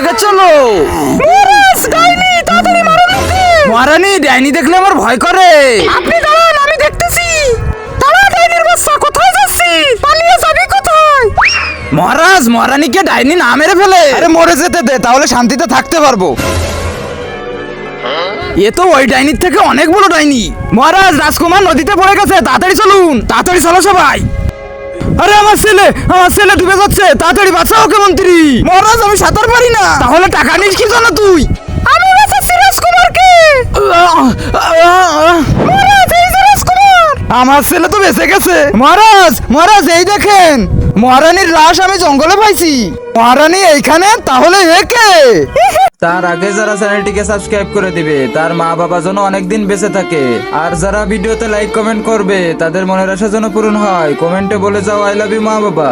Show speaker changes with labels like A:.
A: আগে চলো।
B: মহারাজ ডাইনি, তাড়াতাড়ি মারুন ওকে।
A: মহারানী, ডাইনি দেখলে আমার ভয় করে।
B: আপনি দাঁড়ান, আমি দেখতেছি। দাঁড়া ডাইনির বাচ্চা, কোথায় যাচ্ছিস? পালিয়ে যাবি কোথায়?
A: মহারাজ, মহারানীকে ডাইনি না মেরে ফেলে। আরে মরে যেতে দে, তাহলে শান্তিতে থাকতে পারবো। এ তো ওই ডাইনির থেকে অনেক বড় ডাইনি। মহারাজ, রাজকুমার নদীতে পড়ে গেছে, তাড়াতাড়ি চলুন, তাড়াতাড়ি চলো সবাই। আরে আমার ছেলে ডুবে যাচ্ছে, তাড়াতাড়ি বাঁচাও ওকে মন্ত্রী। মহারাজ, আমি সাঁতার পারি না। তাহলে টাকা নিস কি জন্য তুই?
B: আমি বাঁচাচ্ছি রাজকুমারকে। মহারাজ, এই যে রাজকুমার।
A: আমার ছেলে তো বেঁচে গেছে। মহারাজ এই দেখেন, মহারানীর লাশ আমি জঙ্গলে পাইছি। মহারানী এইখানে, তাহলে একে।
C: তার আগে যারা চ্যানেলটিকে সাবস্ক্রাইব করে দিবে তার মা বাবা যেন অনেকদিন বেঁচে থাকে, আর যারা ভিডিওতে লাইক কমেন্ট করবে তাদের মনের আশা যেন পূরণ হয়। কমেন্টে বলে যাও আই লাভ ইউ মা বাবা।